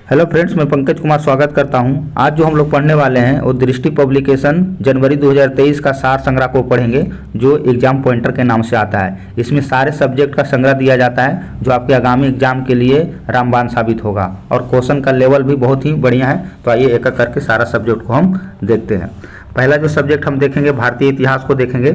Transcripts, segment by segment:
Hello friends, मैं पंकज कुमार स्वागत करता हूं। आज जो हम लोग पढ़ने वाले हैं वो दृष्टि पब्लिकेशन जनवरी 2023 का सार संग्रह को पढ़ेंगे, जो एग्जाम पॉइंटर के नाम से आता है। इसमें सारे सब्जेक्ट का संग्रह दिया जाता है जो आपके आगामी एग्जाम के लिए रामबाण साबित होगा, और क्वेश्चन का लेवल भी बहुत ही बढ़िया है। तो आइए एक एक करके सारा सब्जेक्ट को हम देखते हैं। पहला जो सब्जेक्ट हम देखेंगे, भारतीय इतिहास को देखेंगे।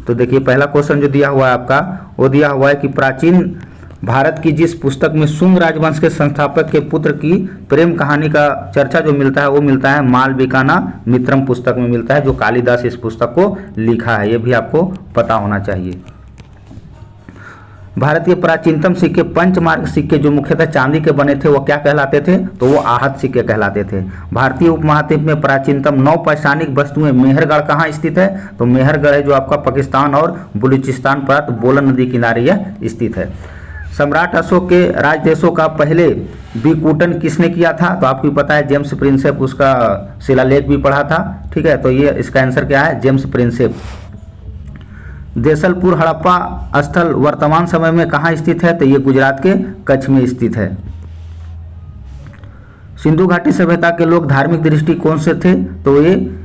तो देखिए, पहला क्वेश्चन जो दिया हुआ है आपका, वो दिया हुआ है कि प्राचीन भारत की जिस पुस्तक में शुंग राजवंश के संस्थापक के पुत्र की प्रेम कहानी का चर्चा जो मिलता है, वो मिलता है मालविकाना मित्रम पुस्तक में मिलता है, जो कालिदास इस पुस्तक को लिखा है। ये भी आपको पता होना चाहिए। भारत के प्राचीनतम सिक्के, पंचमार्ग सिक्के, जो मुख्यतः चांदी के बने थे, वो क्या कहलाते थे? तो वो आहत सिक्के कहलाते थे। भारतीय उपमहाद्वीप में प्राचीनतम 9 पैशानिक वस्तुएं, मेहरगढ़ कहाँ स्थित है? तो मेहरगढ़ है जो आपका पाकिस्तान और बलूचिस्तान प्रांत बोलन नदी किनारे यह स्थित है। सम्राट अशोक के राजदेशों का पहले विकूटन किसने किया था? तो आपको पता है, जेम्स प्रिंसेप, उसका शिलालेख भी पढ़ा था। ठीक है, तो ये इसका आंसर क्या है? James Prinsep. देसलपुर हड़प्पा स्थल वर्तमान समय में कहाँ स्थित है? तो ये गुजरात के कच्छ में स्थित है। सिंधु घाटी सभ्यता के लोग धार्मिक दृष्टिकोण से थे, तो ये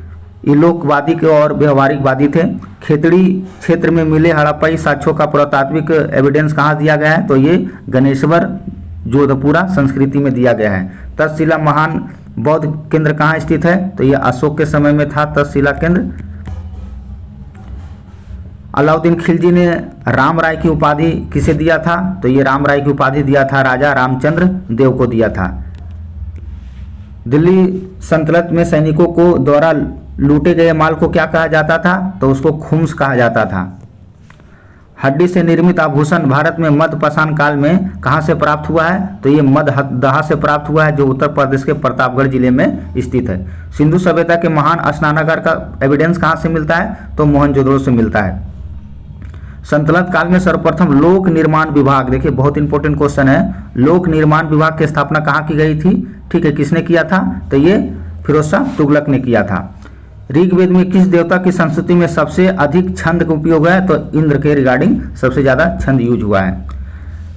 इलोकवादी के और व्यवहारिकवादी थे। खेतड़ी क्षेत्र में मिले हड़प्पाई साक्ष्यों का पुरातात्विक एविडेंस कहाँ दिया गया है? तो ये गणेश्वर जोधपुरा संस्कृति में दिया गया है। तक्षशिला महान बौद्ध केंद्र कहाँ स्थित है? तो ये अशोक के समय में था तक्षशिला केंद्र। अलाउद्दीन खिलजी ने राम राय की उपाधि किसे दिया था? तो ये राम राय की उपाधि दिया था राजा रामचंद्र देव को दिया था। दिल्ली सल्तनत में सैनिकों को द्वारा लूटे गए माल को क्या कहा जाता था? तो उसको खुम्स कहा जाता था। हड्डी से निर्मित आभूषण भारत में मध्य पाषाण काल में कहाँ से प्राप्त हुआ है? तो ये मध्य से प्राप्त हुआ है, जो उत्तर प्रदेश के प्रतापगढ़ जिले में स्थित है। सिंधु सभ्यता के महान स्नानागार का एविडेंस कहाँ से मिलता है? तो मोहनजोदड़ो से मिलता है। सल्तनत काल में सर्वप्रथम लोक निर्माण विभाग, देखिए बहुत इंपॉर्टेंट क्वेश्चन है, लोक निर्माण विभाग की स्थापना कहाँ की गई थी? ठीक है, किसने किया था? तो ये फिरोज शाह तुगलक ने किया था। ऋग्वेद में किस देवता की संस्तुति में सबसे अधिक छंद का उपयोग है? तो इंद्र के रिगार्डिंग सबसे ज्यादा छंद यूज हुआ है।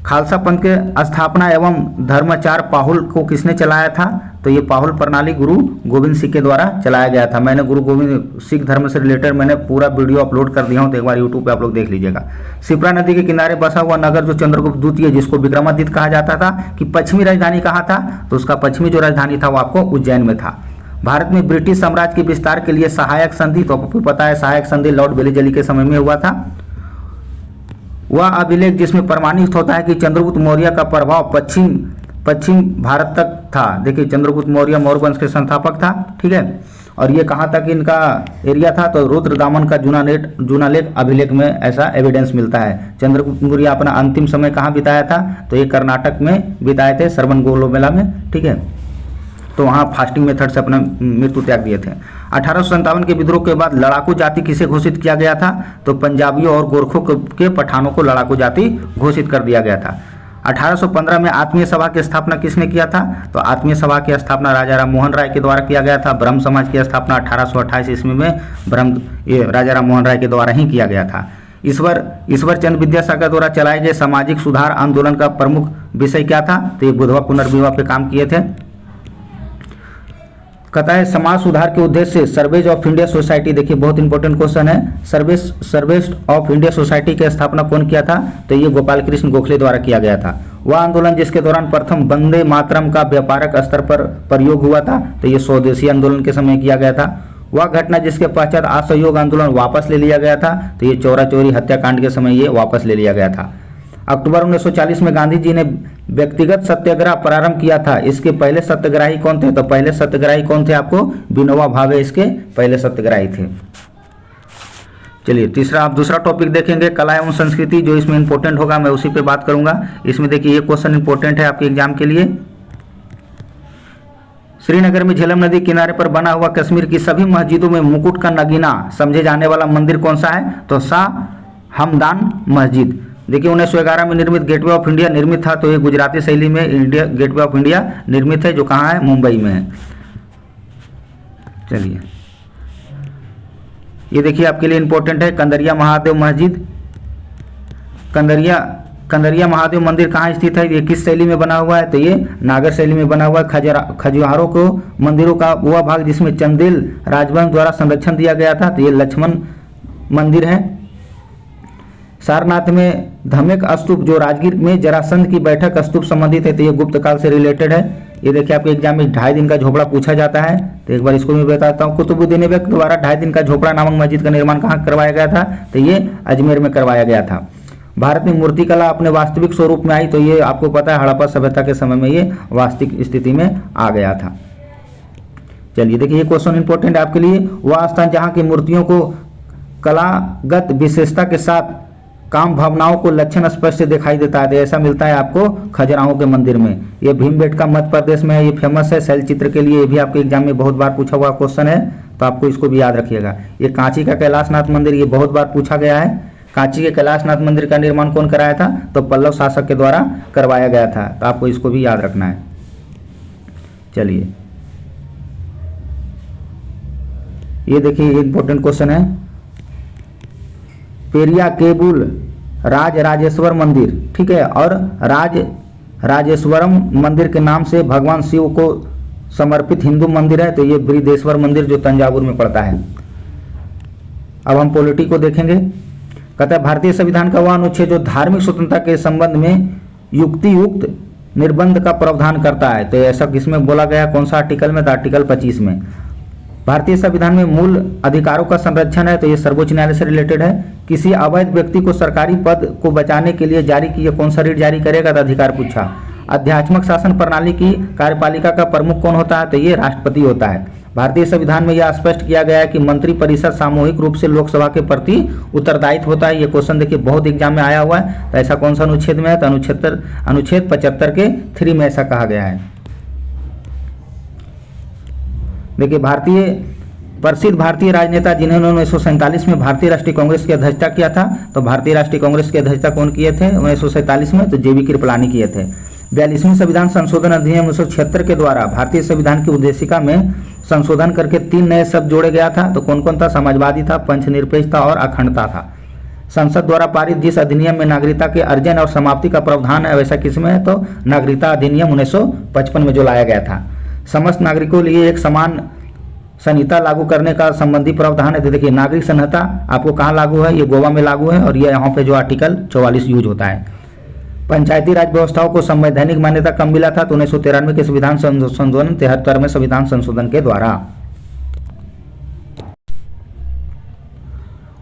खालसा पंथ के स्थापना एवं धर्माचार पाहुल को किसने चलाया था? तो ये पाहुल प्रणाली गुरु गोविंद सिंह के द्वारा चलाया गया था। मैंने गुरु गोविंद सिंह धर्म से रिलेटेड मैंने पूरा वीडियो अपलोड कर दिया हूँ, तो एक बार यूट्यूब पे आप लोग देख लीजिएगा। शिप्रा नदी के किनारे बसा हुआ नगर जो चंद्रगुप्त द्वितीय, जिसको विक्रमादित्य कहा जाता था, कि पश्चिमी राजधानी कहाँ था? तो उसका पश्चिमी जो राजधानी था वो आपको उज्जैन में था। भारत में ब्रिटिश साम्राज्य के विस्तार के लिए सहायक संधि, तो आपको पता है सहायक संधि लॉर्ड वेलेस्ली के समय में हुआ था। वह अभिलेख जिसमें प्रमाणित होता है कि चंद्रगुप्त मौर्य का प्रभाव पश्चिम भारत तक था। देखिए, चंद्रगुप्त मौर्य मौर्य वंश के संस्थापक था। ठीक है, और ये कहाँ तक इनका एरिया था? तो रुद्रदामन का जूनालेख अभिलेख में ऐसा एविडेंस मिलता है। चंद्रगुप्त मौर्य अपना अंतिम समय कहाँ बिताया था? तो ये कर्नाटक में बिताए थे, श्रवणबेलगोला मेला में। ठीक है, तो वहाँ फास्टिंग मेथड से अपना मृत्यु त्याग दिए थे। 1857 के विद्रोह के बाद लड़ाकू जाति किसे घोषित किया गया था? तो पंजाबियों और गोरखों के पठानों को लड़ाकू जाति घोषित कर दिया गया था। 1815 में आत्मीय सभा की स्थापना किसने किया था? तो आत्मीय सभा की स्थापना राजा राम मोहन राय के द्वारा किया गया था। ब्रह्म समाज की स्थापना 1828 ईस्वी में राजा राम मोहन राय के द्वारा ही किया गया था। ईश्वर चंद्र विद्यासागर द्वारा चलाए गए सामाजिक सुधार आंदोलन का प्रमुख विषय क्या था? तो ये विधवा पुनर्विवाह पे काम किए थे। कहता है समाज सुधार के उद्देश्य से सर्वेज ऑफ इंडिया सोसाइटी, देखिए बहुत इंपॉर्टेंट क्वेश्चन है, सर्वेज ऑफ इंडिया सोसाइटी की स्थापना कौन किया था? तो ये गोपाल कृष्ण गोखले द्वारा किया गया था। वह आंदोलन जिसके दौरान प्रथम वंदे मातरम का व्यापक स्तर पर प्रयोग हुआ था, तो ये स्वदेशी आंदोलन के समय किया गया था। वह घटना जिसके पश्चात असहयोग आंदोलन वापस ले लिया गया था, तो ये चौरा चौरी हत्याकांड के समय ये वापस ले लिया गया था। अक्टूबर 1940 में गांधी जी ने व्यक्तिगत सत्याग्रह प्रारंभ किया था। इसके पहले सत्याग्रही कौन थे? तो पहले सत्याग्रही कौन थे? आपको विनोबा भावे इसके पहले सत्याग्रही थे। चलिए, तीसरा आप दूसरा टॉपिक देखेंगे, कला एवं संस्कृति, जो इसमें इंपॉर्टेंट होगा, मैं उसी पे बात करूंगा। इसमें देखिए ये क्वेश्चन इंपॉर्टेंट है आपके एग्जाम के लिए। श्रीनगर में झेलम नदी किनारे पर बना हुआ कश्मीर की सभी मस्जिदों में मुकुट का नगीना समझे जाने वाला मंदिर कौन सा है? तो शाह हमदान मस्जिद। देखिए 1911 में निर्मित गेटवे ऑफ इंडिया निर्मित था, तो ये गुजराती शैली में इंडिया गेटवे ऑफ इंडिया निर्मित है, जो कहाँ है? मुंबई में है। चलिए, ये देखिए आपके लिए इंपॉर्टेंट है, कंदरिया महादेव मस्जिद। कंदरिया कंदरिया महादेव मंदिर कहाँ स्थित है, ये किस शैली में बना हुआ है, तो ये नागर शैली में बना हुआ है। खजुराहो को मंदिरों का वह भाग जिसमें चंदेल राजवंश द्वारा संरक्षण दिया गया था, तो ये लक्ष्मण मंदिर है। सारनाथ में धमेक स्तूप जो राजगीर में जरासंध की बैठक स्तूप संबंधित है, तो ये गुप्त काल से रिलेटेड है। ये देखिए आपके एग्जाम में 2.5 दिन का झोपड़ा पूछा जाता है, तो एक बार इसको मैं बताता हूँ। कुतुबुद्दीन ऐबक द्वारा 2.5 दिन का झोपड़ा नामक मस्जिद का निर्माण कहाँ करवाया गया था, तो ये अजमेर में करवाया गया था। भारत में मूर्तिकला अपने वास्तविक स्वरूप में आई, तो ये आपको पता है हड़प्पा सभ्यता के समय में ये वास्तविक स्थिति में आ गया था। चलिए देखिए ये क्वेश्चन इंपॉर्टेंट है आपके लिए। वह स्थान जहाँ की मूर्तियों को कलागत विशेषता के साथ काम भावनाओं को लक्षण स्पष्ट दिखाई देता है, तो ऐसा मिलता है आपको खजुराहो के मंदिर में। ये भीमबेटका मध्य प्रदेश में है, ये फेमस है शैल चित्र के लिए। ये भी आपके एग्जाम में बहुत बार पूछा हुआ क्वेश्चन है, तो आपको इसको भी याद रखिएगा। ये कांची का कैलाशनाथ मंदिर, ये बहुत बार पूछा गया है। कांची के कैलाशनाथ मंदिर का निर्माण कौन कराया था, तो पल्लव शासक के द्वारा करवाया गया था, तो आपको इसको भी याद रखना है। चलिए ये देखिए इंपॉर्टेंट क्वेश्चन है। पेरिया केबुल राजराजेश्वर मंदिर, ठीक है, और राजेश्वरम मंदिर के नाम से भगवान शिव को समर्पित हिंदू मंदिर है, तो ये बृहदेश्वर मंदिर जो तंजावुर में पड़ता है। अब हम पॉलिटी को देखेंगे। कहता है भारतीय संविधान का वह अनुच्छेद जो धार्मिक स्वतंत्रता के संबंध में युक्तियुक्त निर्बंध का प्रावधान करता है, तो ऐसा किसमें बोला गया, कौन सा आर्टिकल में, तो आर्टिकल 25 में। भारतीय संविधान में मूल अधिकारों का संरक्षण है, तो ये सर्वोच्च न्यायालय से रिलेटेड है। किसी अवैध व्यक्ति को सरकारी पद को बचाने के लिए जारी किया कौन सा रीट जारी करेगा, तो अधिकार पूछा। अध्यात्मक शासन प्रणाली की कार्यपालिका का प्रमुख कौन होता है, तो ये राष्ट्रपति होता है। भारतीय संविधान में यह स्पष्ट किया गया है कि मंत्री परिषद सामूहिक रूप से लोकसभा के प्रति उत्तरदायित्व होता है। ये क्वेश्चन देखिए बहुत एग्जाम में आया हुआ है, तो ऐसा कौन सा अनुच्छेद में है, तो अनुच्छेद 75 के 3 में ऐसा कहा गया है। देखिए प्रसिद्ध भारतीय राजनेता जिन्होंने 1947 में भारतीय राष्ट्रीय कांग्रेस की अध्यक्षता किया था, तो भारतीय राष्ट्रीय कांग्रेस की अध्यक्षता कौन किए थे 1947 में, तो जेबी कृपलानी किए थे। 42वें संविधान संशोधन अधिनियम 1976 के द्वारा भारतीय संविधान की उद्देशिका में संशोधन करके 3 नए शब्द जोड़े गया था, तो कौन कौन था, समाजवादी था, पंचनिरपेक्षता और अखंडता था। संसद द्वारा पारित जिस अधिनियम में नागरिकता के अर्जन और समाप्ति का प्रावधान है, वैसा किसमें है, तो नागरिकता अधिनियम 1955 में जो लाया गया था। समस्त नागरिकों के लिए एक समान संहिता लागू करने का संबंधी प्रावधान है, तो देखिए नागरिक संहिता आपको कहाँ लागू है, ये गोवा में लागू है, और ये यहाँ पे जो आर्टिकल 44 यूज होता है। पंचायती राज व्यवस्थाओं को संवैधानिक मान्यता कब मिला था, तो 1993 के संविधान संशोधन 73वें संविधान संशोधन के द्वारा।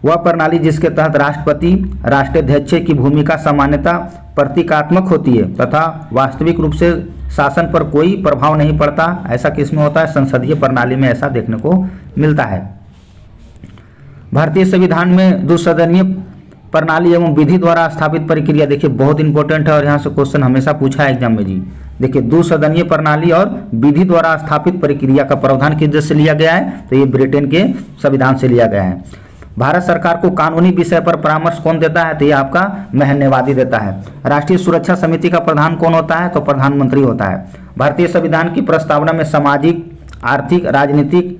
वह प्रणाली जिसके तहत राष्ट्रपति राष्ट्राध्यक्ष की भूमिका सामान्यतः प्रतीकात्मक होती है तथा वास्तविक रूप से शासन पर कोई प्रभाव नहीं पड़ता, ऐसा किसमें होता है, संसदीय प्रणाली में ऐसा देखने को मिलता है। भारतीय संविधान में द्विसदनीय प्रणाली एवं विधि द्वारा स्थापित प्रक्रिया, देखिए बहुत इंपॉर्टेंट है और यहाँ से क्वेश्चन हमेशा पूछा है एग्जाम में जी। देखिए द्विसदनीय प्रणाली और विधि द्वारा स्थापित प्रक्रिया का प्रावधान किस देश से लिया गया है, तो ये ब्रिटेन के संविधान से लिया गया है। भारत सरकार को कानूनी विषय पर परामर्श कौन देता है, तो ये आपका महन्यवादी देता है। राष्ट्रीय सुरक्षा समिति का प्रधान कौन होता है, तो प्रधानमंत्री होता है। भारतीय संविधान की प्रस्तावना में सामाजिक, आर्थिक, राजनीतिक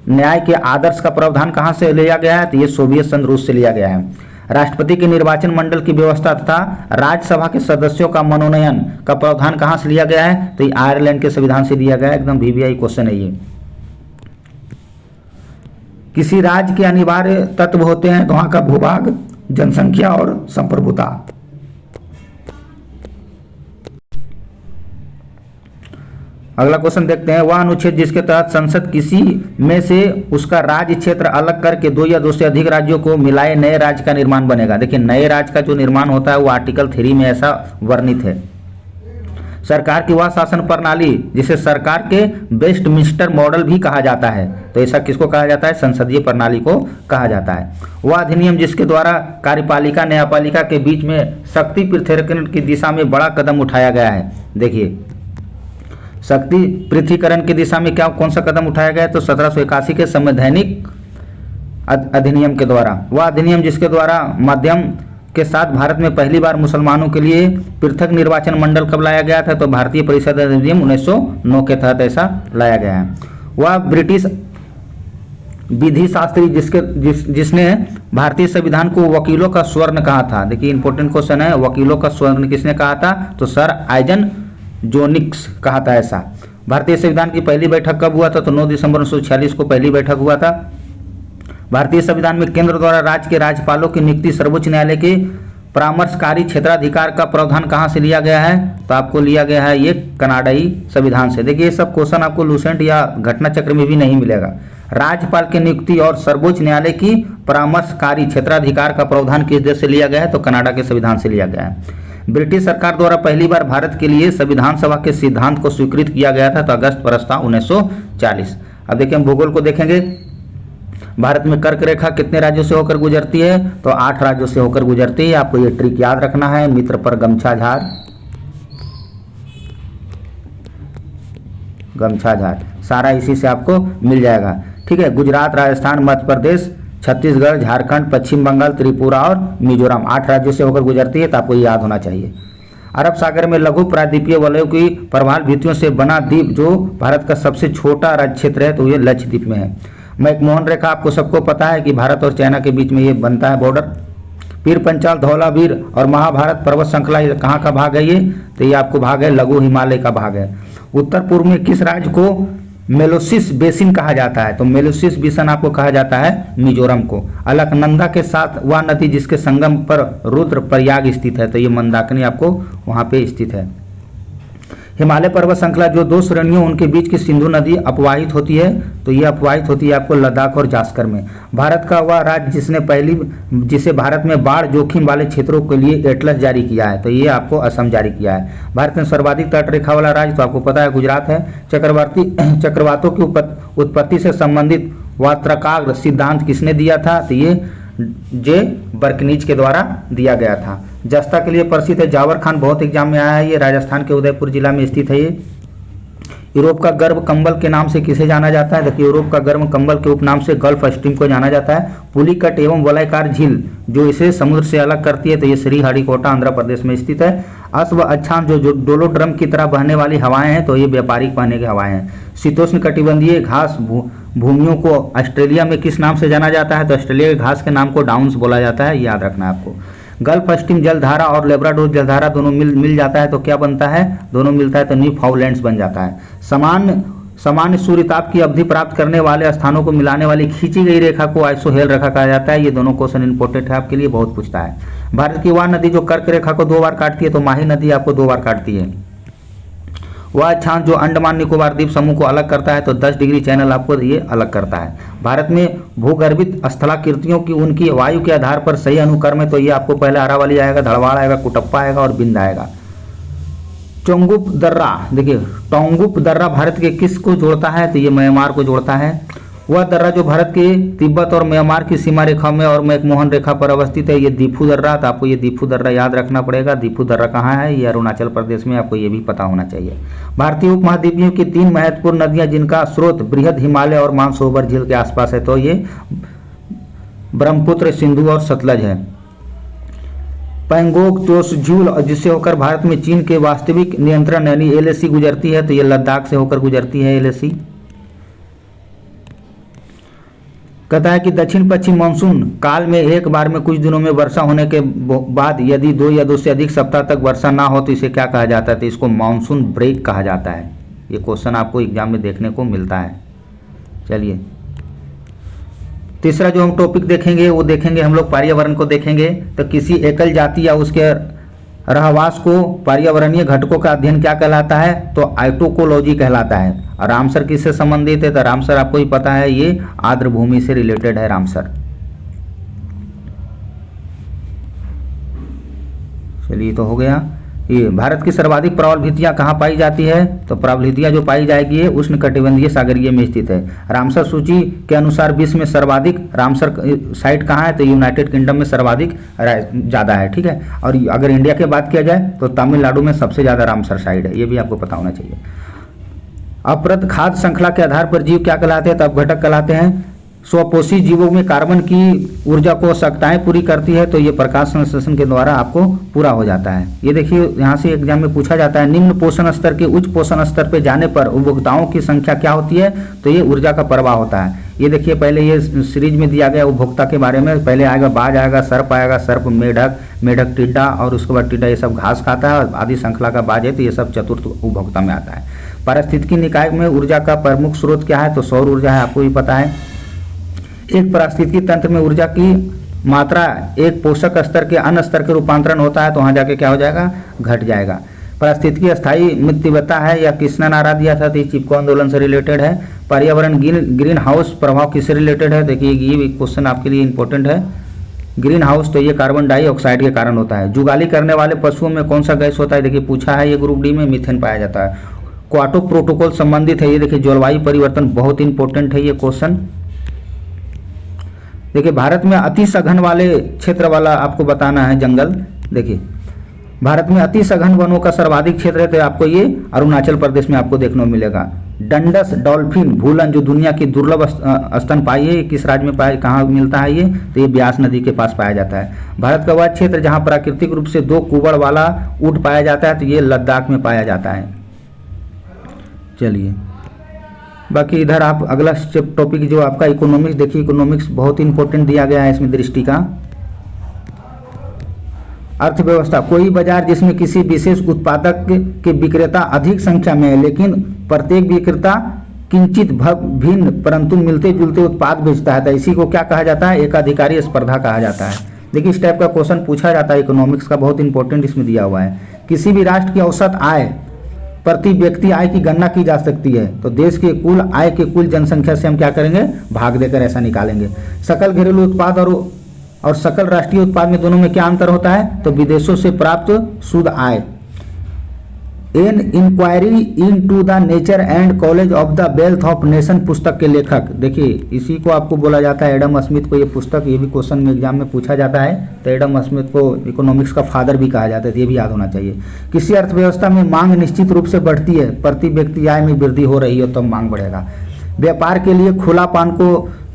न्याय के आदर्श का प्रावधान कहाँ से लिया गया है, तो ये सोवियत संघ रूस से लिया गया है। राष्ट्रपति के निर्वाचन मंडल की व्यवस्था तथा राज्यसभा के सदस्यों का मनोनयन का प्रावधान कहाँ से लिया गया है, तो ये आयरलैंड के संविधान से लिया गया है। एकदम VVI क्वेश्चन है ये। किसी राज्य के अनिवार्य तत्व होते हैं, तो वहाँ का भूभाग, जनसंख्या और संप्रभुता। अगला क्वेश्चन देखते हैं। वह अनुच्छेद जिसके तहत संसद किसी में से उसका राज्य क्षेत्र अलग करके 2 या 2 से अधिक राज्यों को मिलाए नए राज्य का निर्माण बनेगा। देखिए नए राज्य का जो निर्माण होता है वो आर्टिकल 3 में ऐसा वर्णित है। सरकार की वह शासन प्रणाली जिसे सरकार के वेस्टमिंस्टर मॉडल भी कहा जाता है, तो ऐसा किसको कहा जाता है, संसदीय प्रणाली को कहा जाता है। वह अधिनियम जिसके द्वारा कार्यपालिका न्यायपालिका के बीच में शक्ति पृथकीकरण की दिशा में बड़ा कदम उठाया गया है। देखिए शक्ति पृथकीकरण की दिशा में क्या कौन सा कदम उठाया गया है, तो 1781 के संवैधानिक अधिनियम के द्वारा। वह अधिनियम जिसके द्वारा मध्यम के साथ भारत में पहली बार मुसलमानों के लिए पृथक निर्वाचन मंडल कब लाया गया था, तो भारतीय परिषद अधिनियम 1909 के तहत ऐसा लाया गया है। वह ब्रिटिश विधि शास्त्री जिसने भारतीय संविधान को वकीलों का स्वर्ण कहा था। देखिए इंपॉर्टेंट क्वेश्चन है, वकीलों का स्वर्ण किसने कहा था? तो सर आइजन जोनिक्स कहा था ऐसा। भारतीय संविधान की पहली बैठक कब हुआ था? तो 9 दिसंबर 1946 को पहली बैठक हुआ था। भारतीय संविधान में केंद्र द्वारा राज्य के राज्यपालों की नियुक्ति सर्वोच्च न्यायालय के परामर्शकारी क्षेत्राधिकार का प्रावधान कहाँ से लिया गया है? तो आपको लिया गया है ये कनाडाई संविधान से। देखिए ये सब क्वेश्चन आपको लूसेंट या घटना चक्र में भी नहीं मिलेगा। राज्यपाल की नियुक्ति और सर्वोच्च न्यायालय की परामर्शकारी क्षेत्राधिकार का प्रावधान किस देश से लिया गया है? तो कनाडा के संविधान से लिया गया है। ब्रिटिश सरकार द्वारा पहली बार भारत के लिए संविधान सभा के सिद्धांत को स्वीकृत किया गया था, तो अगस्त प्रस्ताव 1940। अब देखिए हम भूगोल को देखेंगे। भारत में कर्क रेखा कितने राज्यों से होकर गुजरती है? तो 8 राज्यों से होकर गुजरती है। आपको ये ट्रिक याद रखना है। मित्र पर गमछा झाड़, गमछा झाड़ सारा इसी से आपको मिल जाएगा। ठीक है, गुजरात, राजस्थान, मध्य प्रदेश, छत्तीसगढ़, झारखंड, पश्चिम बंगाल, त्रिपुरा और मिजोरम 8 राज्यों से होकर गुजरती है, तो आपको ये याद होना चाहिए। अरब सागर में लघु प्रायद्वीपीय वलयों की प्रवाल भित्तियों से बना द्वीप जो भारत का सबसे छोटा राज्य क्षेत्र है, तो ये लक्षद्वीप में है। मैकमोहन रेखा आपको सबको पता है कि भारत और चाइना के बीच में ये बनता है बॉर्डर। पीर पंचाल, धौलावीर और महाभारत पर्वत श्रृंखला ये कहाँ का भाग है? ये तो ये आपको भाग है लघु हिमालय का भाग है। उत्तर पूर्व में किस राज्य को मेलोसिस बेसिन कहा जाता है? तो मेलोसिस बेसिन आपको कहा जाता है मिजोरम को। अलकनंदा के साथ वह नदी जिसके संगम पर रुद्रप्रयाग स्थित है, तो ये मंदाकिनी आपको वहाँ पे स्थित है। हिमालय पर्वत श्रृंखला जो 2 श्रेणियों उनके बीच की सिंधु नदी अपवाहित होती है, तो ये अपवाहित होती है आपको लद्दाख और जास्कर में। भारत का वह राज्य जिसे भारत में बाढ़ जोखिम वाले क्षेत्रों के लिए एटलस जारी किया है, तो ये आपको असम जारी किया है। भारत में सर्वाधिक तटरेखा वाला राज्य तो आपको पता है गुजरात है। चक्रवातों की उत्पत्ति से संबंधित वात्रकाग्र सिद्धांत किसने दिया था? तो ये जे बर्कनीज के द्वारा दिया गया था। जस्ता के लिए प्रसिद्ध है, जावर खान बहुत एग्जाम में आया है। ये राजस्थान के उदयपुर जिला में स्थित है। ये यूरोप का गर्म कंबल के नाम से किसे जाना जाता है? देखिए यूरोप का गर्म कंबल के उपनाम से गल्फ स्ट्रीम को जाना जाता है। पुलिकट एवं वलयकार झील जो इसे समुद्र से अलग करती है, तो ये श्रीहरिकोटा आंध्र प्रदेश में स्थित है। अश्व अच्छान जो डोलोड्रम की तरह बहने वाली हवाएं हैं, तो ये व्यापारिक बहने की हवाएं हैं। शीतोष्ण कटिबंधीय घास भूमियों को ऑस्ट्रेलिया में किस नाम से जाना जाता है? तो ऑस्ट्रेलिया के घास के नाम को डाउन्स बोला जाता है, याद रखना है आपको। गल्फ स्ट्रीम जलधारा और लेब्राडोर जलधारा दोनों मिल जाता है, तो क्या बनता है? दोनों मिलता है तो न्यू फाउंडलैंड्स बन जाता है। सामान्य सूर्यताप की अवधि प्राप्त करने वाले स्थानों को मिलाने वाली खींची गई रेखा को आइसोहेल रेखा कहा जाता है। ये दोनों क्वेश्चन इंपॉर्टेंट है आपके लिए, बहुत पूछता है। भारत की वह नदी जो कर्क रेखा को 2 बार काटती है, तो माही नदी आपको 2 बार काटती है। वह अक्षांश जो अंडमान निकोबार द्वीप समूह को अलग करता है, तो 10 डिग्री चैनल आपको ये अलग करता है। भारत में भूगर्भित स्थलाकृतियों की उनकी वायु के आधार पर सही अनुक्रम है, तो ये आपको पहले अरावली आएगा, धड़वाड़ आएगा, कुटप्पा आएगा और बिंद आएगा। टोंगुप दर्रा, देखिए टोंगुप दर्रा भारत के किस को जोड़ता है? तो ये म्यांमार को जोड़ता है। वह दर्रा जो भारत के तिब्बत और म्यांमार की सीमा रेखा में और मैकमोहन रेखा पर अवस्थित है, ये दीफू दर्रा। तो आपको ये दीफू दर्रा याद रखना पड़ेगा। दीफू दर्रा कहाँ है? ये अरुणाचल प्रदेश में, आपको ये भी पता होना चाहिए। भारतीय उपमहाद्वीप की 3 महत्वपूर्ण नदियां जिनका स्रोत बृहद हिमालय और मानसरोवर झील के आसपास है, तो ये ब्रह्मपुत्र, सिंधु और सतलज है। पैंगोंग त्सो झील जिससे होकर भारत में चीन के वास्तविक नियंत्रण यानी एलएसी गुजरती है, तो ये लद्दाख से होकर गुजरती है एलएसी। कहता है कि दक्षिण पश्चिम मानसून काल में एक बार में कुछ दिनों में वर्षा होने के बाद यदि 2 या 2 से अधिक सप्ताह तक वर्षा ना हो, तो इसे क्या कहा जाता है? तो इसको मानसून ब्रेक कहा जाता है। ये क्वेश्चन आपको एग्जाम में देखने को मिलता है। चलिए तीसरा जो हम टॉपिक देखेंगे वो देखेंगे हम लोग पर्यावरण को देखेंगे। तो किसी एकल जाति या उसके रहवास को पर्यावरणीय घटकों का अध्ययन क्या कहलाता है? तो आइटोकोलॉजी कहलाता है। और रामसर किससे संबंधित है? तो रामसर आपको ही पता है, ये आर्द्र भूमि से रिलेटेड है रामसर। चलिए तो हो गया। ये भारत की सर्वाधिक प्रबल भित्तियां कहाँ पाई जाती है? तो प्रबल भित्तियां जो पाई जाएगी ये उष्ण कटिबंधीय सागरीय में स्थित है। रामसर सूची के अनुसार विश्व में सर्वाधिक रामसर साइट कहाँ है? तो यूनाइटेड किंगडम में सर्वाधिक ज़्यादा है। ठीक है, और अगर इंडिया की बात किया जाए तो तमिलनाडु में सबसे ज़्यादा रामसर साइट है, ये भी आपको पता होना चाहिए। अपृत खाद्य श्रृंखला के आधार पर जीव क्या कहलाते हैं? तो अपघटक कहलाते हैं। स्वपोषी जीवों में कार्बन की ऊर्जा को आवश्यकताएं पूरी करती है, तो ये प्रकाश संश्लेषण के द्वारा आपको पूरा हो जाता है। ये देखिए यहाँ से एग्जाम में पूछा जाता है, निम्न पोषण स्तर के उच्च पोषण स्तर पर जाने पर उपभोक्ताओं की संख्या क्या होती है, तो ये ऊर्जा का प्रवाह होता है। ये देखिए पहले ये सीरीज में दिया गया उपभोक्ता के बारे में, पहले आएगा बाज, आएगा सर्प मेढक, मेढक टिड्डा, और उसके बाद टिड्डा ये सब घास खाता है, और आदि श्रृंखला का बाज है, तो ये सब चतुर्थ उपभोक्ता में आता है। पारिस्थितिकी निकाय में ऊर्जा का प्रमुख स्रोत क्या है, तो सौर ऊर्जा है, आपको भी पता है। एक पारिस्थितिकी तंत्र में ऊर्जा की मात्रा एक पोषक स्तर के अन्य स्तर के रूपांतरण होता है, तो वहाँ जाके क्या हो जाएगा, घट जाएगा। पारिस्थितिकी अस्थायी मितव्यता है, या किसने नारा दिया था, तो ये चिपको आंदोलन से रिलेटेड है। पर्यावरण ग्रीन हाउस प्रभाव किससे रिलेटेड है, देखिए ये क्वेश्चन आपके लिए इंपॉर्टेंट है। ग्रीन हाउस तो ये कार्बन डाइऑक्साइड के कारण होता है। जुगाली करने वाले पशुओं में कौन सा गैस होता है, देखिए पूछा है, ये ग्रुप डी में मीथेन पाया जाता है। क्योटो प्रोटोकॉल संबंधित है, ये देखिए जलवायु परिवर्तन, बहुत इंपॉर्टेंट है ये क्वेश्चन। देखिए भारत में अति सघन वाले क्षेत्र वाला आपको बताना है जंगल। देखिए भारत में अति सघन वनों का सर्वाधिक क्षेत्र है, तो आपको ये अरुणाचल प्रदेश में आपको देखने को मिलेगा। डंडस डॉल्फिन भूलन जो दुनिया की दुर्लभ स्तनपायी है, किस राज्य में पाया, कहाँ मिलता है ये, तो ये ब्यास नदी के पास पाया जाता है। भारत का वह क्षेत्र जहाँ प्राकृतिक रूप से 2 कुबड़ वाला ऊँट पाया जाता है, तो ये लद्दाख में पाया जाता है। चलिए बाकी इधर आप अगला टॉपिक जो आपका इकोनॉमिक्स, देखिए इकोनॉमिक्स बहुत इंपॉर्टेंट दिया गया है इसमें दृष्टि का। अर्थव्यवस्था, कोई बाजार जिसमें किसी विशेष उत्पादक के विक्रेता अधिक संख्या में है, लेकिन प्रत्येक विक्रेता किंचित भिन्न परंतु मिलते जुलते उत्पाद बेचता है, तो इसी को क्या कहा जाता है, एकाधिकारी स्पर्धा कहा जाता है। देखिए इस टाइप का क्वेश्चन पूछा जाता है इकोनॉमिक्स का, बहुत इंपॉर्टेंट इसमें दिया हुआ है। किसी भी राष्ट्र की औसत आय प्रति व्यक्ति आय की गणना की जा सकती है, तो देश के कुल आय के कुल जनसंख्या से हम क्या करेंगे, भाग देकर ऐसा निकालेंगे। सकल घरेलू उत्पाद और सकल राष्ट्रीय उत्पाद में दोनों में क्या अंतर होता है, तो विदेशों से प्राप्त शुद्ध आय। An inquiry into the nature and college of the wealth of nation पुस्तक के लेखक, देखिए इसी को आपको बोला जाता है एडम स्मिथ को। ये पुस्तक, ये भी क्वेश्चन में एग्जाम में पूछा जाता है, तो एडम स्मिथ को इकोनॉमिक्स का फादर भी कहा जाता है, तो ये भी याद होना चाहिए। किसी अर्थव्यवस्था में मांग निश्चित रूप से बढ़ती है, प्रति व्यक्ति आय में वृद्धि हो रही हो तो मांग बढ़ेगा। व्यापार के लिए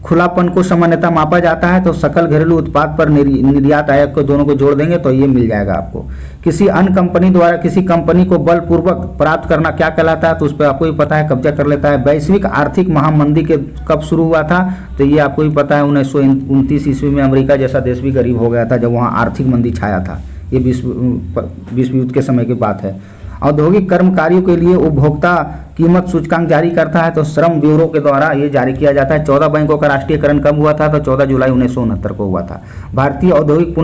खुलापन को सामान्यतः मापा जाता है, तो सकल घरेलू उत्पाद पर निर्यात आय को दोनों को जोड़ देंगे तो ये मिल जाएगा आपको। किसी अन्य कंपनी द्वारा किसी कंपनी को बलपूर्वक प्राप्त करना क्या कहलाता है, तो उस पर आपको भी पता है, कब्जा कर लेता है। वैश्विक आर्थिक महामंदी के कब शुरू हुआ था, तो ये आपको भी पता है 1929 ईस्वी में अमेरिका जैसा देश भी गरीब हो गया था, जब वहाँ आर्थिक मंदी छाया था। ये विश्व युद्ध के समय की बात है। औद्योगिक कर्मकारियों के लिए उपभोक्ता कीमत सूचकांक जारी करता है, तो श्रम ब्यूरो के द्वारा ये जारी किया जाता है। 14 बैंकों का राष्ट्रीयकरण कब हुआ था, तो 14 जुलाई 1969 को हुआ था। भारतीय औद्योगिक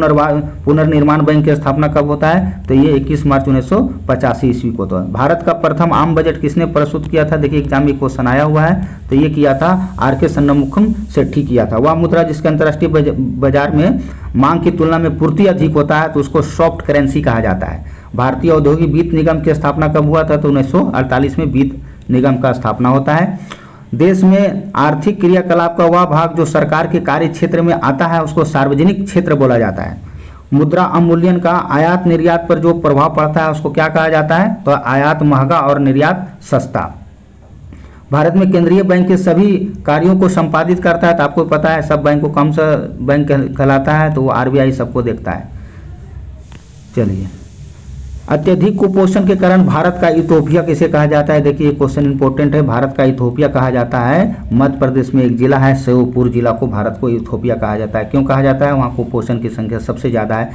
पुनर्निर्माण बैंक की स्थापना कब होता है, तो ये 21 मार्च 1985 ईस्वी को। तो भारत का प्रथम आम बजट किसने प्रस्तुत किया था, देखिए एग्जाम में क्वेश्चन आया हुआ है, तो ये किया था आर.के. शनमुखम सेठी किया था। वह मुद्रा जिसके अंतर्राष्ट्रीय बाजार में मांग की तुलना में पूर्ति अधिक होता है, तो उसको सॉफ्ट करेंसी कहा जाता है। भारतीय औद्योगिक वित्त निगम की स्थापना कब हुआ था, तो 1948 में वित्त निगम का स्थापना होता है। देश में आर्थिक क्रियाकलाप का वह भाग जो सरकार के कार्य क्षेत्र में आता है उसको सार्वजनिक क्षेत्र बोला जाता है। मुद्रा अवमूल्यन का आयात निर्यात पर जो प्रभाव पड़ता है उसको क्या कहा जाता है, तो आयात महंगा और निर्यात सस्ता। भारत में केंद्रीय बैंक के सभी कार्यों को संपादित करता है, तो आपको पता है सब बैंक को कौन सा बैंक कहलाता है, तो वो आरबीआई सबको देखता है। चलिए, अत्यधिक कुपोषण के कारण भारत का इथोपिया किसे कहा जाता है, देखिए क्वेश्चन इंपॉर्टेंट है। भारत का इथोपिया कहा जाता है, मध्य प्रदेश में एक जिला है श्योपुर जिला को भारत को इथोपिया कहा जाता है। क्यों कहा जाता है, वहाँ कुपोषण की संख्या सबसे ज़्यादा है।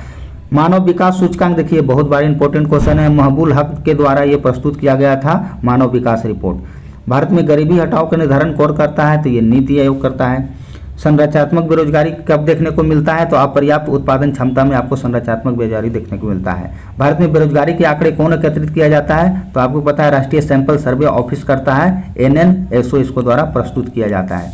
मानव विकास सूचकांक, देखिए बहुत बार इंपॉर्टेंट क्वेश्चन है, महबूल हक के द्वारा ये प्रस्तुत किया गया था मानव विकास रिपोर्ट। भारत में गरीबी हटाओ का निर्धारण कौन करता है, तो ये नीति आयोग करता है। संरचनात्मक बेरोजगारी कब देखने को मिलता है, तो अपर्याप्त उत्पादन क्षमता में आपको संरचनात्मक बेरोजगारी देखने को मिलता है। भारत में बेरोजगारी के आंकड़े कौन एकत्रित किया जाता है, तो आपको पता है राष्ट्रीय सैंपल सर्वे ऑफिस करता है, NNSO इसको द्वारा प्रस्तुत किया जाता है।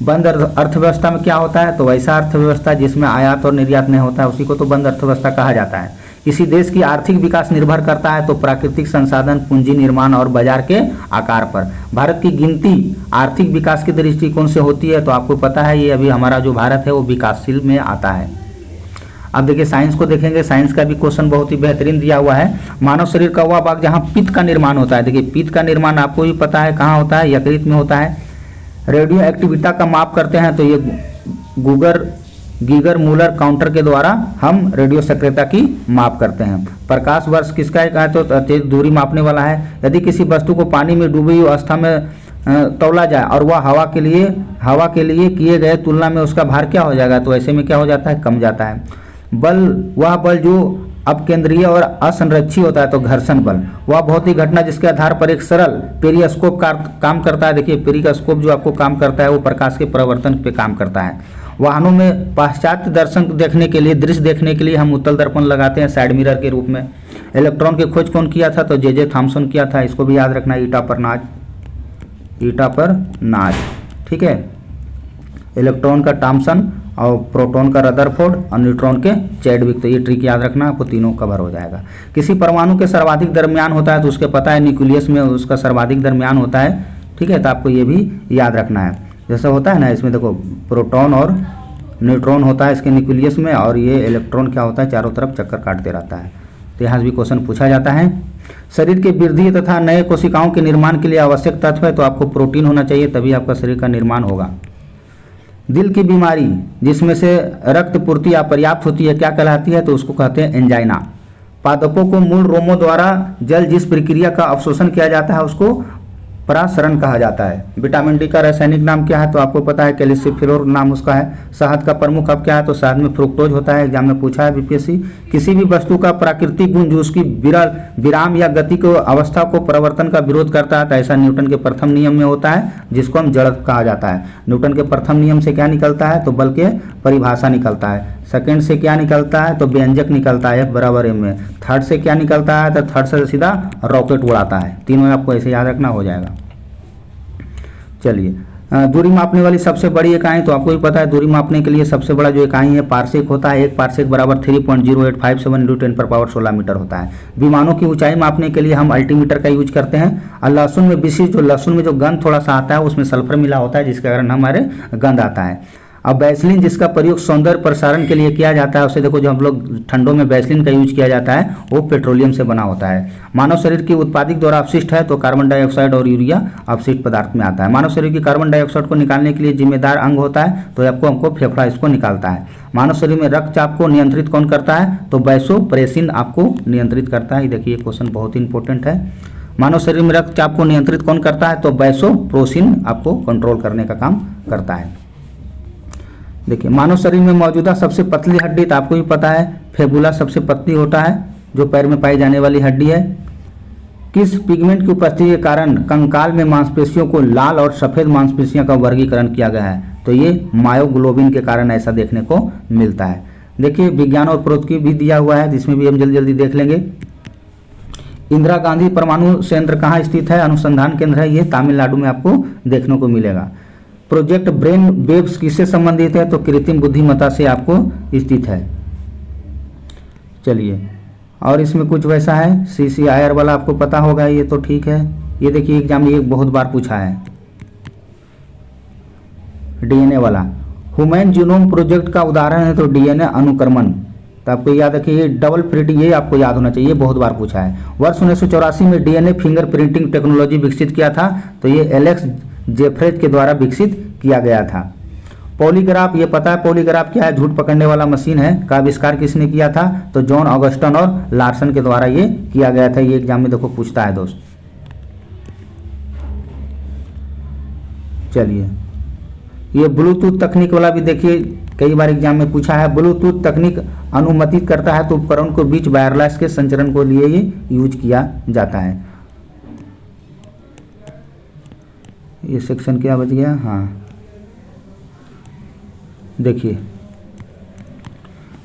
बंद अर्थव्यवस्था में क्या होता है, तो वैसा अर्थव्यवस्था जिसमें आयात और निर्यात नहीं होता है उसी को तो बंद अर्थव्यवस्था कहा जाता है। किसी देश की आर्थिक विकास निर्भर करता है तो प्राकृतिक संसाधन, पूंजी निर्माण और बाजार के आकार पर। भारत की गिनती आर्थिक विकास के दृष्टिकोण से होती है, तो आपको पता है ये अभी हमारा जो भारत है वो विकासशील में आता है। अब देखिए साइंस को देखेंगे, साइंस का भी क्वेश्चन बहुत ही बेहतरीन दिया हुआ है। मानव शरीर का वह भाग जहाँ पित्त का निर्माण होता है, देखिए पित्त का निर्माण आपको भी पता है कहाँ होता है, यकृत में होता है। रेडियो एक्टिविटी का माप करते हैं तो ये गीगर मूलर काउंटर के द्वारा हम रेडियो सक्रियता की माप करते हैं। प्रकाश वर्ष किसका है तो तेज दूरी मापने वाला है। यदि किसी वस्तु को पानी में डूबी हुई अवस्था में तौला जाए और वह हवा के लिए किए गए तुलना में उसका भार क्या हो जाएगा, तो ऐसे में क्या हो जाता है, कम जाता है। बल, वह बल जो अपकेंद्रीय और असंरक्षी होता है तो घर्षण बल, वह भौतिक घटना जिसके आधार पर एक सरल पेरिस्कोप काम करता है। देखिए पेरिस्कोप जो आपको काम करता है वो प्रकाश के परावर्तन पे काम करता है। वाहनों में पाश्चात्य दर्शन देखने के लिए, दृश्य देखने के लिए हम उत्तल दर्पण लगाते हैं साइड मिरर के रूप में। इलेक्ट्रॉन की खोज कौन किया था, तो जे थॉमसन किया था। इसको भी याद रखना, ईटा पर नाज, ठीक है। इलेक्ट्रॉन का थॉमसन और प्रोटॉन का रदरफोर्ड और न्यूट्रॉन के चैडविक, तो ये ट्रिक याद रखना, आपको तीनों कवर हो जाएगा। किसी परमाणु के सर्वाधिक दरमियान होता है तो उसके पता है न्यूक्लियस में उसका सर्वाधिक दरमियान होता है, ठीक है। तो आपको ये भी याद रखना है। जैसा होता है ना, इसमें देखो प्रोटॉन और न्यूट्रॉन होता है इसके न्यूक्लियस में, और ये इलेक्ट्रॉन क्या होता है, चारों तरफ चक्कर काटते रहता है। तो यहाँ भी क्वेश्चन पूछा जाता है। शरीर के वृद्धि तथा नए कोशिकाओं के निर्माण के लिए आवश्यक तत्व है तो आपको प्रोटीन होना चाहिए, तभी आपका शरीर का निर्माण होगा। दिल की बीमारी जिसमें से रक्त पूर्ति अपर्याप्त होती है क्या कहलाती है, तो उसको कहते हैं एंजाइना। पादपों को मूल रोमों द्वारा जल जिस प्रक्रिया का अवशोषण किया जाता है उसको परासरण कहा जाता है। विटामिन डी का रासायनिक नाम क्या है, तो आपको पता है कैल्सिफेरोल नाम उसका है। शहद का प्रमुख अब क्या है, तो शहद में फ्रुक्टोज होता है, एग्जाम में पूछा है बीपीएससी। किसी भी वस्तु का प्राकृतिक गुण जो उसकी विराम या गति को अवस्था को परिवर्तन का विरोध करता है, तो ऐसा न्यूटन के प्रथम नियम में होता है जिसको हम जड़ कहा जाता है। न्यूटन के प्रथम नियम से क्या निकलता है, तो बल के परिभाषा निकलता है। सेकंड से क्या निकलता है, तो व्यंजक निकलता है F = m में। थर्ड से क्या निकलता है, तो थर्ड से सीधा रॉकेट उड़ाता है। तीनों आपको ऐसे याद रखना, हो जाएगा। चलिए, दूरी मापने वाली सबसे बड़ी इकाई, तो आपको भी पता है दूरी मापने के लिए सबसे बड़ा जो इकाई है पार्सेक होता है। एक पार्सेक बराबर 3.0857 × 10⁻16 मीटर होता है। विमानों की ऊंचाई मापने के लिए हम अल्टीमीटर का यूज करते हैं। और लहसुन में विशेष लहसुन में जो गंध थोड़ा सा आता है उसमें सल्फर मिला होता है जिसके कारण हमारे गंध आता है। अब वैसलीन जिसका प्रयोग सौंदर्य प्रसारण के लिए किया जाता है, उसे देखो जो हम लोग ठंडों में वैसलीन का यूज किया जाता है वो पेट्रोलियम से बना होता है। मानव शरीर की उत्पादित द्वारा अपशिष्ट है तो कार्बन डाइऑक्साइड और यूरिया अपशिष्ट पदार्थ में आता है। मानव शरीर की कार्बन डाइऑक्साइड को निकालने के लिए जिम्मेदार अंग होता है तो हमको फेफड़ा इसको निकालता है। मानव शरीर में रक्तचाप को नियंत्रित कौन करता है, तो वैसोप्रेसिन आपको नियंत्रित करता है। देखिए क्वेश्चन बहुत ही इंपॉर्टेंट है। मानव शरीर में रक्तचाप को नियंत्रित कौन करता है, तो वैसोप्रेसिन आपको कंट्रोल करने का काम करता है। देखिए मानव शरीर में मौजूदा सबसे पतली हड्डी, तो आपको भी पता है फेबुला सबसे पतली होता है जो पैर में पाई जाने वाली हड्डी है। किस पिगमेंट की उपस्थिति के कारण कंकाल में मांसपेशियों को लाल और सफ़ेद मांसपेशियों का वर्गीकरण किया गया है, तो ये मायोग्लोबिन के कारण ऐसा देखने को मिलता है। देखिए विज्ञान और प्रौद्योगिकी भी दिया हुआ है जिसमें भी हम जल्दी जल्दी देख लेंगे। इंदिरा गांधी परमाणु संयंत्र कहाँ स्थित है, अनुसंधान केंद्र है, ये तमिलनाडु में आपको देखने को मिलेगा। प्रोजेक्ट ब्रेन वेव्स किससे संबंधित है, तो कृत्रिम बुद्धिमत्ता से आपको स्थित है। चलिए, और इसमें कुछ वैसा है CCIR वाला आपको पता होगा, ये तो ठीक है। ये देखिए एग्जाम में ये बहुत बार पूछा है DNA वाला। ह्यूमन जीनोम प्रोजेक्ट का उदाहरण है तो DNA अनुक्रमण, तो आपको याद रखिए ये डबल प्रिंटिंग, ये आपको याद होना चाहिए, बहुत बार पूछा है। वर्ष 1984 में DNA फिंगर प्रिंटिंग टेक्नोलॉजी विकसित किया था, तो ये एलेक्स जेफ्रेज के द्वारा विकसित किया गया था। पॉलीग्राफ, ये पता है पॉलीग्राफ क्या है, झूठ पकड़ने वाला मशीन है, का आविष्कार किसने किया था, तो जॉन ऑगस्टन और लार्सन के द्वारा ये किया गया था। ये एग्जाम में देखो पूछता है दोस्त। चलिए, ये ब्लूटूथ तकनीक वाला भी देखिए कई बार एग्जाम में पूछा है। ब्लूटूथ तकनीक अनुमतित करता है तो उपकरण को बीच वायरलेस के संचरण को लिए ये यूज किया जाता है। ये सेक्शन क्या बच गया, हाँ देखिए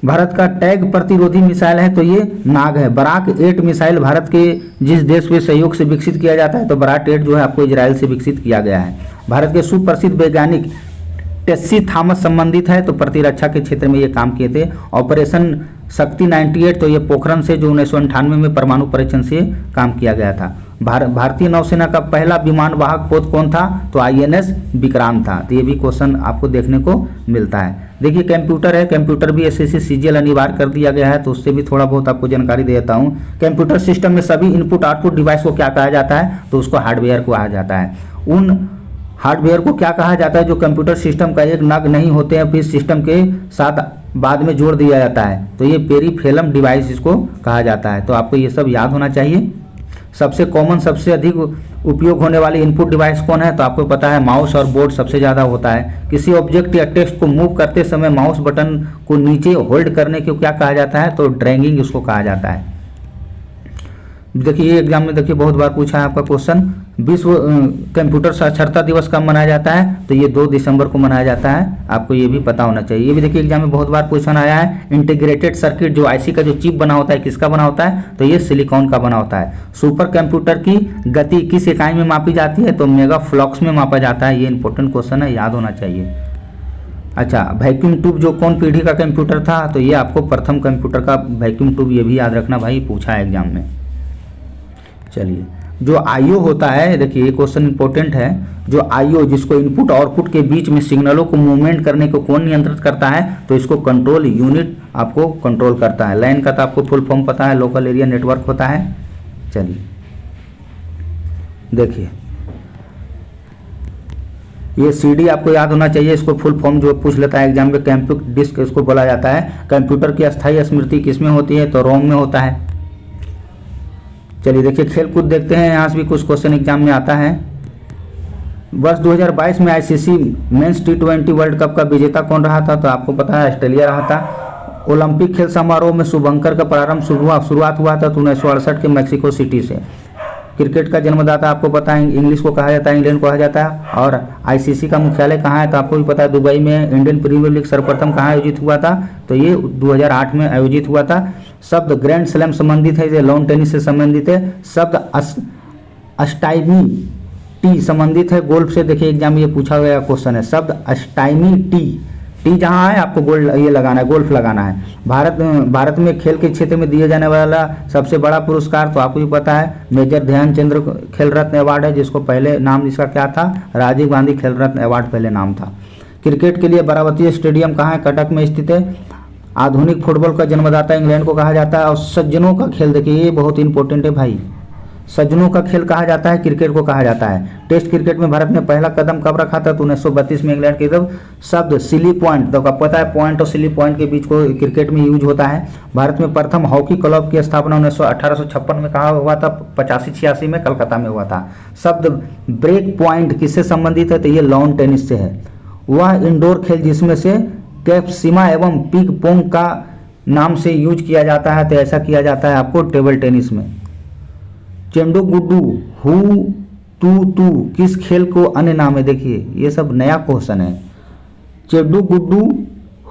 भारत का टैग प्रतिरोधी मिसाइल है तो ये नाग है। बराक 8 मिसाइल भारत के जिस देश के सहयोग से विकसित किया जाता है, तो बराक 8 जो है आपको इजराइल से विकसित किया गया है। भारत के सुप्रसिद्ध वैज्ञानिक टेस्सी थॉमस संबंधित है, तो प्रतिरक्षा के क्षेत्र में ये काम किए थे। ऑपरेशन शक्ति 98, तो ये पोखरण से जो 1998 में परमाणु परीक्षण से काम किया गया था। भारतीय नौसेना का पहला विमान वाहक पोत कौन था, तो INS विक्रांत था। तो ये भी क्वेश्चन आपको देखने को मिलता है। देखिए कंप्यूटर है, कंप्यूटर भी SSC CGL अनिवार्य कर दिया गया है, तो उससे भी थोड़ा बहुत आपको जानकारी दे देता हूँ। कंप्यूटर सिस्टम में सभी इनपुट आउटपुट डिवाइस को क्या कहा जाता है, तो उसको हार्डवेयर कहा जाता है। उन हार्डवेयर को क्या कहा जाता है? जो कंप्यूटर सिस्टम का एक नग नहीं होते हैं फिर सिस्टम के साथ बाद में जोड़ दिया जाता है, तो ये पेरिफेरल डिवाइस इसको कहा जाता है। तो आपको ये सब याद होना चाहिए। सबसे कॉमन, सबसे अधिक उपयोग होने वाली इनपुट डिवाइस कौन है? तो आपको पता है माउस और बोर्ड सबसे ज़्यादा होता है। किसी ऑब्जेक्ट या टेक्स्ट को मूव करते समय माउस बटन को नीचे होल्ड करने को क्या कहा जाता है? तो ड्रैगिंग इसको कहा जाता है। देखिए ये एग्जाम में देखिए बहुत बार पूछा है आपका क्वेश्चन, विश्व कंप्यूटर साक्षरता दिवस कब मनाया जाता है? तो ये 2 दिसंबर को मनाया जाता है। आपको ये भी पता होना चाहिए। ये भी देखिए एग्जाम में बहुत बार क्वेश्चन आया है। इंटीग्रेटेड सर्किट, जो आईसी का जो चिप बना होता है, किसका बना होता है? तो ये सिलिकॉन का बना होता है। सुपर कंप्यूटर की गति किस इकाई में मापी जाती है? तो मेगा फ्लॉक्स में मापा जाता है। ये इंपॉर्टेंट क्वेश्चन है, याद होना चाहिए। अच्छा, वैक्यूम ट्यूब जो कौन पीढ़ी का कंप्यूटर था? तो ये आपको प्रथम कंप्यूटर का वैक्यूम ट्यूब, ये भी याद रखना भाई, पूछा है एग्जाम में। चलिए, जो आईओ होता है, देखिए ये क्वेश्चन इंपॉर्टेंट है। जो आईओ, जिसको इनपुट और आउटपुट के बीच में सिग्नलों को मूवमेंट करने को कौन नियंत्रित करता है? तो इसको कंट्रोल यूनिट आपको कंट्रोल करता है। लैन का तो आपको फुल फॉर्म पता है, लोकल एरिया नेटवर्क होता है। चलिए देखिए, ये सीडी आपको याद होना चाहिए। इसको फुल फॉर्म जो पूछ लेता है एग्जाम में, कंप्यूटर डिस्क इसको बोला जाता है। कंप्यूटर की अस्थायी स्मृति किसमें होती है? तो रोम में होता है। चलिए देखिए, खेल कूद देखते हैं। यहाँ से भी कुछ क्वेश्चन एग्जाम में आता है। वर्ष 2022 में ICC men's T20 world cup का विजेता कौन रहा था? तो आपको पता है ऑस्ट्रेलिया रहा था। ओलंपिक खेल समारोह में शुभंकर का प्रारंभ शुरुआत हुआ था 1968 के मैक्सिको सिटी से। क्रिकेट का जन्मदाता आपको पता है, इंग्लिश को कहा जाता है, इंग्लैंड को कहा जाता है। और आईसीसी का मुख्यालय कहाँ है? तो आपको भी पता है, दुबई में। इंडियन प्रीमियर लीग सर्वप्रथम कहाँ आयोजित हुआ था? तो ये 2008 में आयोजित हुआ था। शब्द ग्रैंड स्लैम संबंधित है, ये लॉन टेनिस से संबंधित है। शब्द अस्टाइमी टी संबंधित है गोल्फ से। देखिए एग्जाम में ये पूछा गया क्वेश्चन है, शब्द अस्टाइमी टी जहाँ है आपको गोल्ड ये लगाना है, गोल्फ लगाना है। भारत में खेल के क्षेत्र में दिए जाने वाला सबसे बड़ा पुरस्कार तो आपको भी पता है, मेजर ध्यानचंद्र खेल रत्न अवार्ड है, जिसको पहले नाम इसका क्या था? राजीव गांधी खेल रत्न अवार्ड पहले नाम था। क्रिकेट के लिए बारावती स्टेडियम कहाँ है? कटक में स्थित है। आधुनिक फुटबॉल का जन्मदाता इंग्लैंड को कहा जाता है। और सज्जनों का खेल, देखिए ये बहुत इंपॉर्टेंट है भाई, सज्जनों का खेल कहा जाता है, क्रिकेट को कहा जाता है। टेस्ट क्रिकेट में भारत ने पहला कदम कब रखा था? तो 1932 में इंग्लैंड की तरफ। शब्द सिली पॉइंट, तो आपको पता है पॉइंट और सिली पॉइंट के बीच को क्रिकेट में यूज होता है। भारत में प्रथम हॉकी क्लब की स्थापना 1856 में कहाँ हुआ था? 85-86 में कलकत्ता में हुआ था। शब्द ब्रेक पॉइंट किससे संबंधित है? तो ये लॉन टेनिस से है। वह इंडोर खेल जिसमें से कैप्सिमा एवं पिंग पोंग का नाम से यूज किया जाता है, तो ऐसा किया जाता है आपको टेबल टेनिस में। चेंडू गुड्डू हु तू किस खेल को अन्य नाम है? देखिए ये सब नया क्वेश्चन है। चेंडू गुड्डू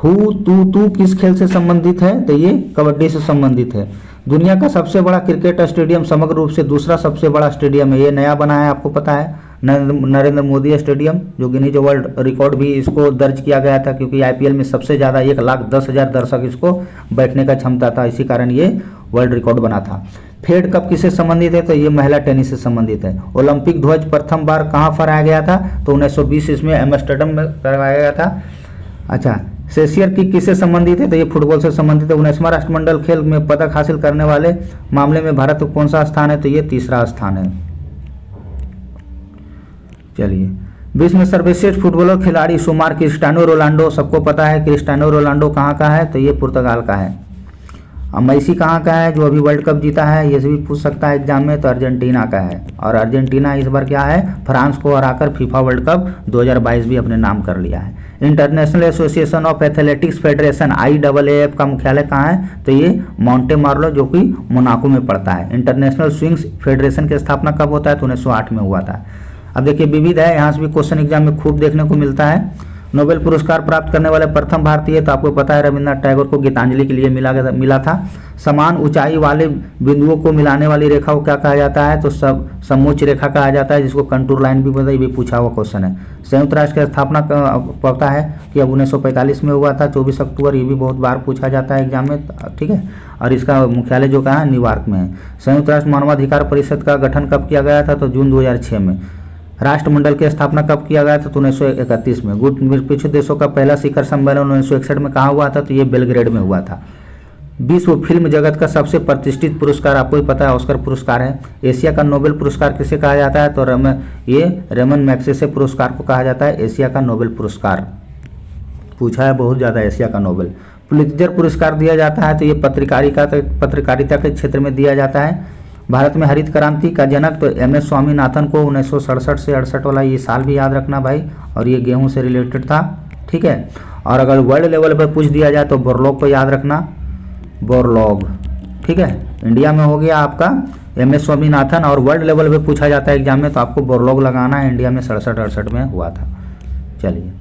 हु तू किस खेल से संबंधित है? तो ये कबड्डी से संबंधित है। दुनिया का सबसे बड़ा क्रिकेट स्टेडियम समग्र रूप से दूसरा सबसे बड़ा स्टेडियम है, ये नया बना है, आपको पता है, नरेंद्र मोदी स्टेडियम, जो गिनीज वर्ल्ड रिकॉर्ड भी इसको दर्ज किया गया था, क्योंकि आईपीएल में सबसे ज़्यादा 1,10,000 दर्शक इसको बैठने का क्षमता था, इसी कारण ये वर्ल्ड रिकॉर्ड बना था। फेड कप किससे संबंधित है? तो ये महिला टेनिस से संबंधित है। ओलंपिक ध्वज प्रथम बार कहाँ फहराया गया था? तो 1920 इसमें एम्स्टर्डम में फहराया गया था। अच्छा, शेशियर किक किससे संबंधित है? तो ये फुटबॉल से संबंधित है। 19वां राष्ट्रमंडल खेल में पदक हासिल करने वाले मामले में भारत को कौन सा स्थान है? तो ये 3रा स्थान है। चलिए, विश्व में सर्वश्रेष्ठ फुटबॉलर खिलाड़ी शुमार क्रिस्टियानो रोनाल्डो, सबको पता है क्रिस्टियानो रोनाल्डो कहाँ का है? तो ये पुर्तगाल का है। अब मेसी कहाँ का है, जो अभी वर्ल्ड कप जीता है? ये भी पूछ सकता है एग्जाम में, तो अर्जेंटीना का है। और अर्जेंटीना इस बार क्या है? फ्रांस को हराकर फीफा वर्ल्ड कप 2022 भी अपने नाम कर लिया है। International association of athletics federation IAAF का मुख्यालय कहाँ है? तो ये माउंटे मार्लो, जो कि मोनाको में पड़ता है। इंटरनेशनल स्विंग्स फेडरेशन की स्थापना कब होता है? तो 1908 में हुआ था। अब देखिए विविध है, यहाँ से भी क्वेश्चन एग्जाम में खूब देखने को मिलता है। नोबेल पुरस्कार प्राप्त करने वाले प्रथम भारतीय, तो आपको पता है रविन्द्रनाथ टैगोर को गीतांजलि के लिए मिला था। समान ऊंचाई वाले बिंदुओं को मिलाने वाली रेखा को क्या कहा जाता है? तो समोच्च रेखा कहा जाता है, जिसको कंटूर लाइन भी पता, ये भी पूछा हुआ क्वेश्चन है। संयुक्त राष्ट्र की स्थापना पता है कि अब 1945 में हुआ था, 24 अक्टूबर, ये भी बहुत बार पूछा जाता है एग्जाम में, ठीक है। और इसका मुख्यालय जो कहाँ है? न्यूयॉर्क में है। संयुक्त राष्ट्र मानवाधिकार परिषद का गठन कब किया गया था? तो जून 2006 में। राष्ट्रमंडल की स्थापना कब किया गया था? तो 1931 में। गुट निरपेक्ष देशों का पहला शिखर सम्मेलन 1961 में कहाँ हुआ था? तो ये बेलग्रेड में हुआ था। विश्व फिल्म जगत का सबसे प्रतिष्ठित पुरस्कार आपको ही पता है, ऑस्कर पुरस्कार है। एशिया का नोबेल पुरस्कार किसे कहा जाता है, तो ये रेमन मैग्सेसे पुरस्कार को कहा जाता है एशिया का नोबेल पुरस्कार। पूछा है बहुत ज़्यादा एशिया का नोबेल। पुलित्जर पुरस्कार दिया जाता है तो ये पत्रकारिता के क्षेत्र में दिया जाता है। भारत में हरित क्रांति का जनक तो MS स्वामीनाथन को 1967 से 68 वाला ये साल भी याद रखना भाई, और ये गेहूं से रिलेटेड था, ठीक है। और अगर वर्ल्ड लेवल पर पूछ दिया जाए तो बोरलॉग को याद रखना, बोरलॉग, ठीक है। इंडिया में हो गया आपका MS स्वामीनाथन, और वर्ल्ड लेवल पे पूछा जाता है एग्जाम में तो आपको बोरलॉग लगाना है, इंडिया में 67-68 में हुआ था। चलिए,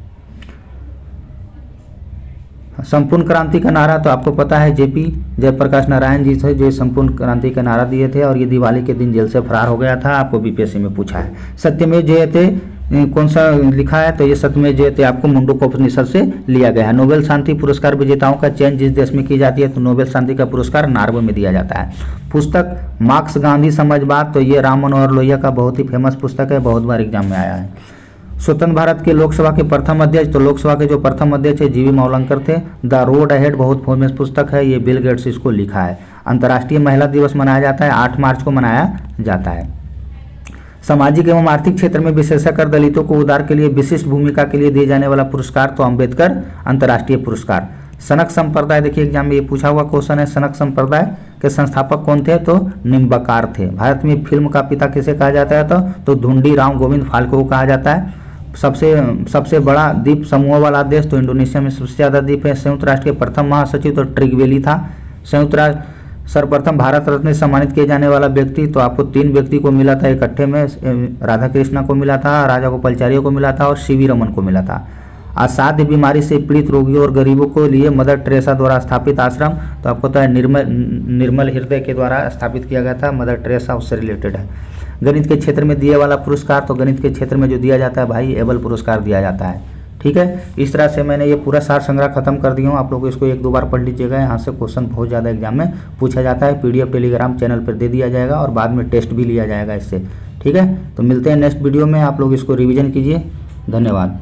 संपूर्ण क्रांति का नारा तो आपको पता है JP जयप्रकाश नारायण जी थे जो संपूर्ण क्रांति का नारा दिए थे, और ये दिवाली के दिन जेल से फरार हो गया था, आपको BPSC में पूछा है। सत्यमेव जयते कौन सा लिखा है, तो ये सत्यमेव जयते आपको मुंडकोपनिषद से लिया गया है। नोबेल शांति पुरस्कार विजेताओं का चयन जिस देश में की जाती है तो नोबेल शांति का पुरस्कार नॉर्वे में दिया जाता है। पुस्तक मार्क्स गांधी समझबाद, तो ये राम मनोहर लोहिया का बहुत ही फेमस पुस्तक है, बहुत बार एग्जाम में आया है। स्वतंत्र भारत के लोकसभा के प्रथम अध्यक्ष, तो लोकसभा के जो प्रथम अध्यक्ष है GV मावलंकर थे। द रोड अहेड बहुत फेमस पुस्तक है, ये बिल गेट्स इसको लिखा है। अंतर्राष्ट्रीय महिला दिवस मनाया जाता है 8 मार्च को मनाया जाता है। सामाजिक एवं आर्थिक क्षेत्र में विशेषकर दलितों को उद्धार के लिए विशिष्ट भूमिका के लिए दिए जाने वाला पुरस्कार तो अम्बेडकर अंतर्राष्ट्रीय पुरस्कार। सनक संप्रदाय, देखिए एग्जाम में ये पूछा हुआ क्वेश्चन है, सनक संप्रदाय के संस्थापक कौन थे, तो निम्बकार थे। भारत में फिल्म का पिता किसे कहा जाता है, तो धुंडी राव गोविंद फाल्के को कहा जाता है। सबसे बड़ा द्वीप समूह वाला देश, तो इंडोनेशिया में सबसे ज़्यादा द्वीप है। संयुक्त राष्ट्र के प्रथम महासचिव तो ट्रिगवेली था। संयुक्त राष्ट्र सर्वप्रथम भारत रत्न सम्मानित किए जाने वाला व्यक्ति, तो आपको 3 व्यक्ति को मिला था इकट्ठे में, राधा कृष्णा को मिला था, राजा गोपालाचार्य को मिला था और CV रमन को मिला था। असाध्य बीमारी से पीड़ित रोगियों और गरीबों को लिए मदर टेरेसा द्वारा स्थापित आश्रम, तो आपको पता है निर्मल हृदय के द्वारा स्थापित किया गया था, मदर टेरेसा उससे रिलेटेड है। गणित के क्षेत्र में दिए वाला पुरस्कार, तो गणित के क्षेत्र में जो दिया जाता है भाई एबल पुरस्कार दिया जाता है, ठीक है। इस तरह से मैंने ये पूरा सार संग्रह खत्म कर दिया हूँ, आप लोग इसको 1-2 बार पढ़ लीजिएगा, यहाँ से क्वेश्चन बहुत ज़्यादा एग्जाम में पूछा जाता है। PDF टेलीग्राम चैनल पर दे दिया जाएगा और बाद में टेस्ट भी लिया जाएगा इससे, ठीक है। तो मिलते हैं नेक्स्ट वीडियो में, आप लोग इसको रिविजन कीजिए, धन्यवाद।